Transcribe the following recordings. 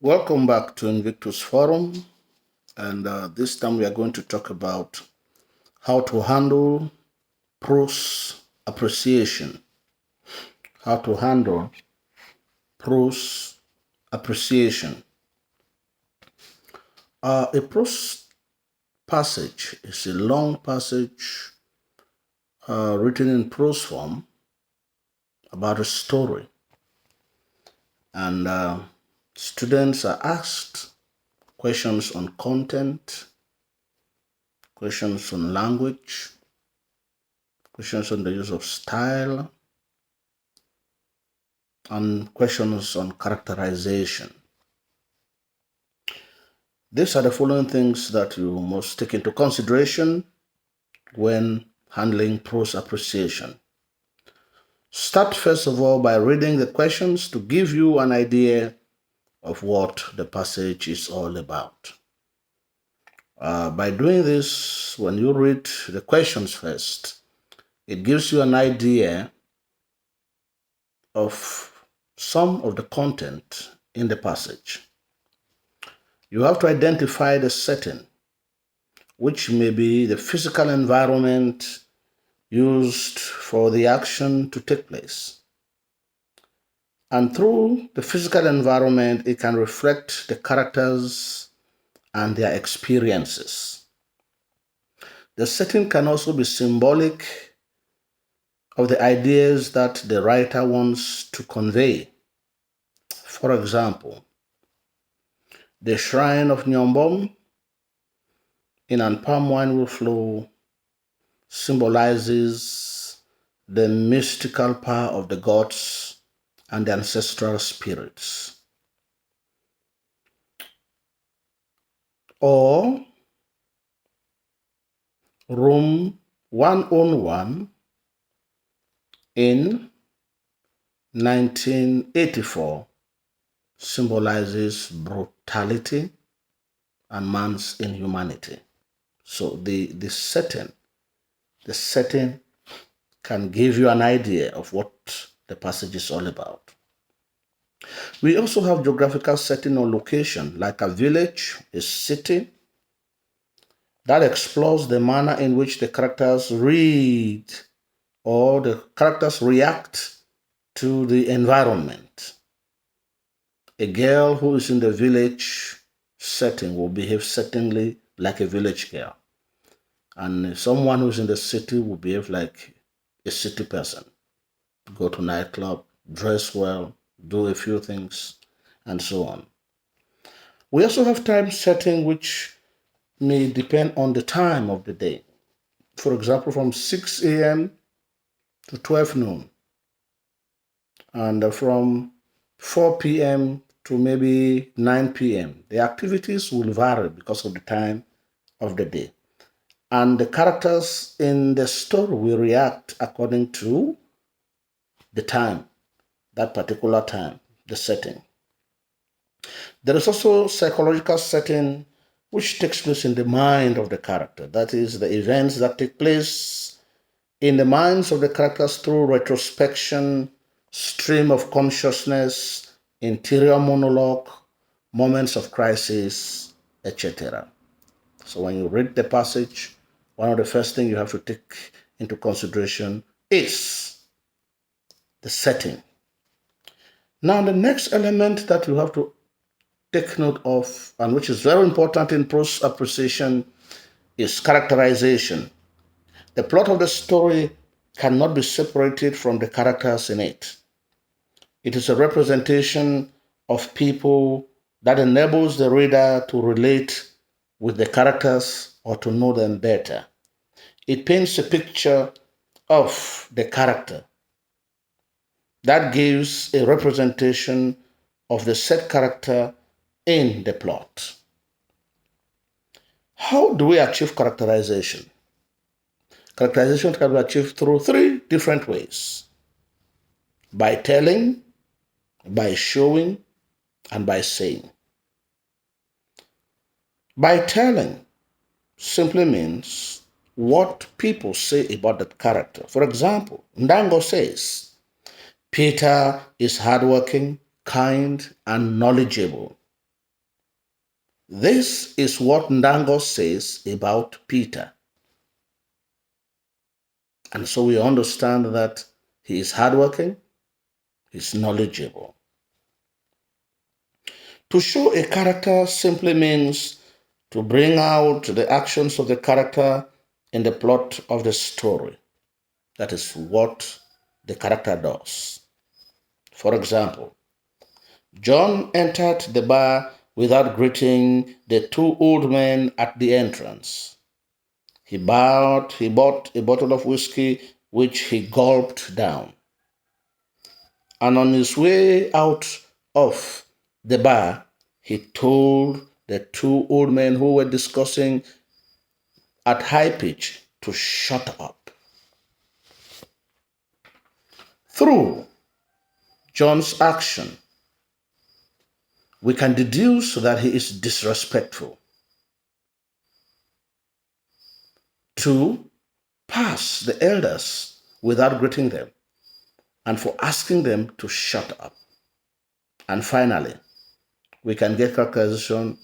Welcome back to Invictus Forum, and this time we are going to talk about how to handle prose appreciation. How to handle prose appreciation. A prose passage is a long passage written in prose form about a story, and students are asked questions on content, questions on language, questions on the use of style, and questions on characterization. These are the following things that you must take into consideration when handling prose appreciation. Start first of all by reading the questions to give you an idea of what the passage is all about. By doing this, when you read the questions first, it gives you an idea of some of the content in the passage. You have to identify the setting, which may be the physical environment used for the action to take place. And through the physical environment, it can reflect the characters and their experiences. The setting can also be symbolic of the ideas that the writer wants to convey. For example, the shrine of Nyombom in An Palm Wine Will Flow symbolizes the mystical power of the gods and the ancestral spirits. Or Room 101 in 1984 symbolizes brutality and man's inhumanity. So the setting can give you an idea of what the passage is all about. We also have geographical setting or location, like a village, a city, that explores the manner in which the characters read or the characters react to the environment. A girl who is in the village setting will behave certainly like a village girl. And someone who's in the city will behave like a city person. Go to nightclub, dress well, do a few things, and so on. We also have time setting which may depend on the time of the day. For example, from 6 a.m. to 12 noon, and from 4 p.m. to maybe 9 p.m. The activities will vary because of the time of the day. And the characters in the story will react according to the time, that particular time, the setting. There is also psychological setting which takes place in the mind of the character. That is, the events that take place in the minds of the characters through retrospection, stream of consciousness, interior monologue, moments of crisis, etc. So when you read the passage, one of the first things you have to take into consideration is the setting. Now, the next element that you have to take note of, and which is very important in prose appreciation, is characterization. The plot of the story cannot be separated from the characters in it. It is a representation of people that enables the reader to relate with the characters or to know them better. It paints a picture of the character that gives a representation of the said character in the plot. How do we achieve characterization? Characterization can be achieved through three different ways: by telling, by showing, and by saying. By telling simply means what people say about that character. For example, Ndango says, Peter is hardworking, kind, and knowledgeable. This is what Ndango says about Peter. And so we understand that he is hardworking, he's knowledgeable. To show a character simply means to bring out the actions of the character in the plot of the story. That is what the character does. For example, John entered the bar without greeting the two old men at the entrance. He bowed, he bought a bottle of whiskey, which he gulped down. And on his way out of the bar, he told the two old men who were discussing at high pitch to shut up. Through John's action, we can deduce that he is disrespectful. To pass the elders without greeting them, and for asking them to shut up. And finally, we can get characterization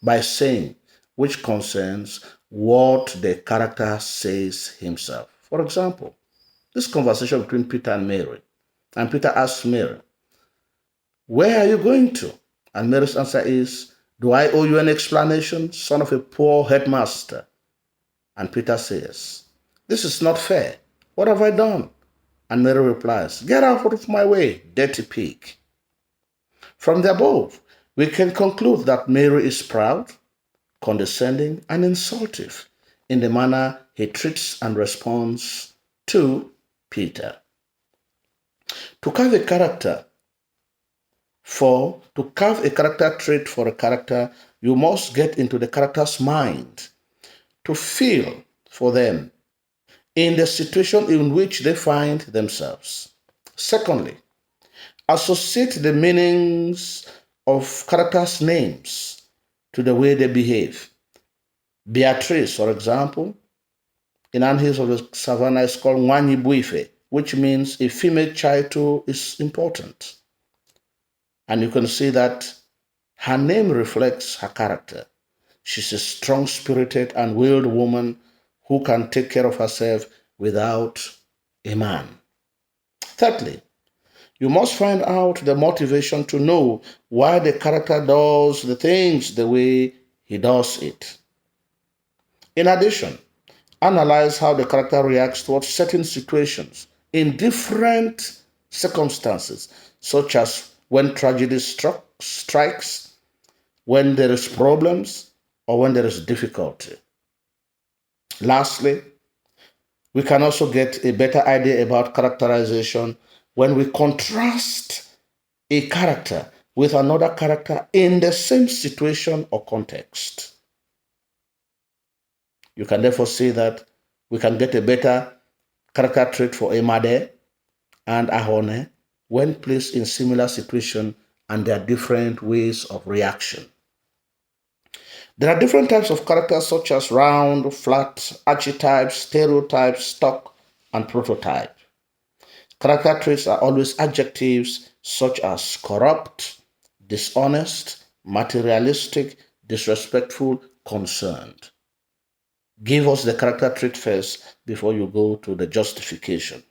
by saying which concerns what the character says himself. For example, this conversation between Peter and Mary, and Peter asks Mary, "Where are you going to?" And Mary's answer is, "Do I owe you an explanation, son of a poor headmaster?" And Peter says, "This is not fair. What have I done?" And Mary replies, "Get out of my way, dirty pig." From the above, we can conclude that Mary is proud, condescending, and insultive in the manner he treats and responds to Peter. To carve a character trait for a character, you must get into the character's mind to feel for them in the situation in which they find themselves. Secondly, associate the meanings of characters' names to the way they behave. Beatrice, for example, in Anne Hills of the Savannah is called Nwanyi Buife, which means a female child too is important. And you can see that her name reflects her character. She's a strong-spirited and willed woman who can take care of herself without a man. Thirdly, you must find out the motivation to know why the character does the things the way he does it. In addition, analyze how the character reacts towards certain situations in different circumstances, such as when tragedy strikes, when there is problems, or when there is difficulty. Lastly, we can also get a better idea about characterization when we contrast a character with another character in the same situation or context. You can therefore see that we can get a better character trait for Emade and Ahone when placed in similar situation and their different ways of reaction. There are different types of characters such as round, flat, archetype, stereotype, stock, and prototype. Character traits are always adjectives such as corrupt, dishonest, materialistic, disrespectful, concerned. Give us the character trait first before you go to the justification.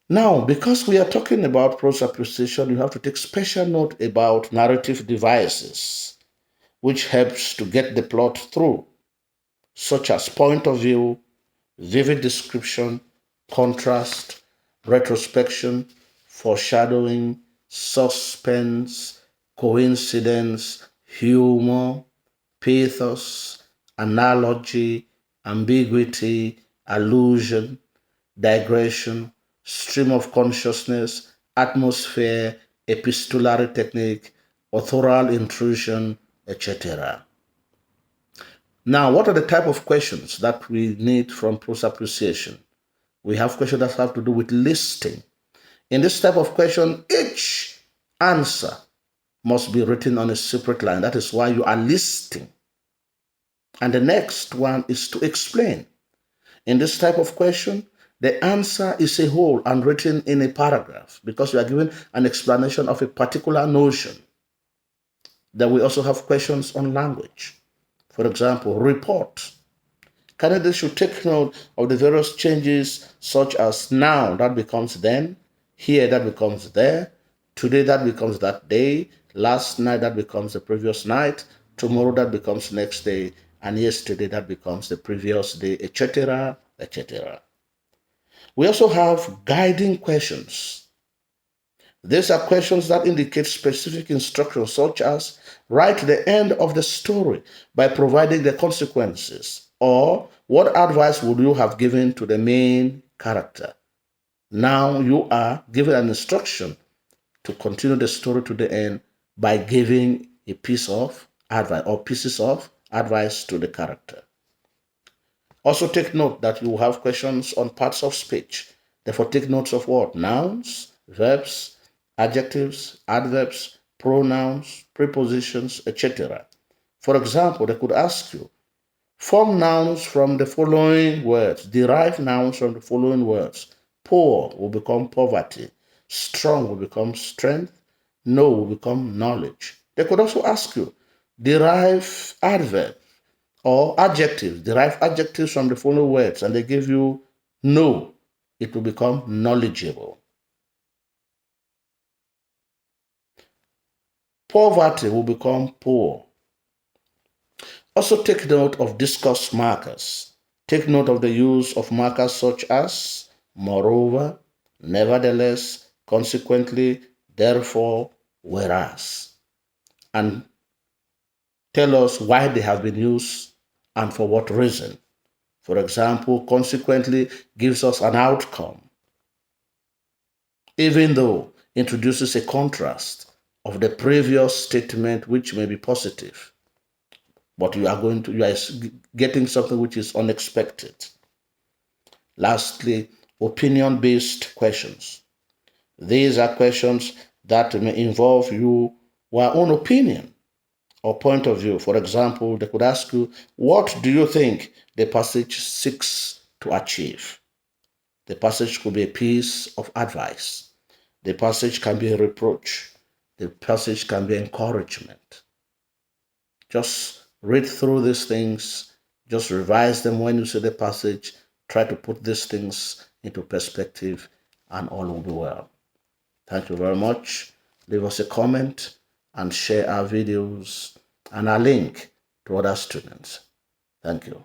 Now, because we are talking about prose appreciation, you have to take special note about narrative devices, which helps to get the plot through, such as point of view, vivid description, contrast, retrospection, foreshadowing, suspense, coincidence, humor, pathos, analogy, ambiguity, allusion, digression, stream of consciousness, atmosphere, epistolary technique, authorial intrusion, etc. Now, what are the type of questions that we need from prose appreciation? We have questions that have to do with listing. In this type of question, each answer must be written on a separate line. That is why you are listing. And the next one is to explain. In this type of question, the answer is a whole and written in a paragraph because you are given an explanation of a particular notion. Then we also have questions on language. For example, report. Candidates should take note of the various changes such as now that becomes then, here that becomes there, today that becomes that day, last night that becomes the previous night, tomorrow that becomes next day, and yesterday that becomes the previous day, etc., etc. We also have guiding questions. These are questions that indicate specific instructions, such as write the end of the story by providing the consequences, or what advice would you have given to the main character? Now you are given an instruction to continue the story to the end by giving a piece of advice or pieces of advice to the character. Also take note that you will have questions on parts of speech. Therefore, take notes of what? Nouns, verbs, adjectives, adverbs, pronouns, prepositions, etc. For example, they could ask you, form nouns from the following words, derive nouns from the following words. Poor will become poverty, strong will become strength, know will become knowledge. They could also ask you, derive adverb or adjectives, derive adjectives from the following words, and they give you know, it will become knowledgeable. Poverty will become poor. Also take note of discourse markers. Take note of the use of markers such as moreover, nevertheless, consequently, therefore, whereas, and tell us why they have been used and for what reason. For example, consequently gives us an outcome, even though introduces a contrast of the previous statement, which may be positive, but you are getting something which is unexpected. Lastly, opinion-based questions. These are questions that may involve your own opinion or point of view. For example, they could ask you, what do you think the passage seeks to achieve? The passage could be a piece of advice. The passage can be a reproach. The passage can be encouragement. Just read through these things. Just revise them when you see the passage. Try to put these things into perspective and all will be well. Thank you very much. Leave us a comment and share our videos and our link to other students. Thank you.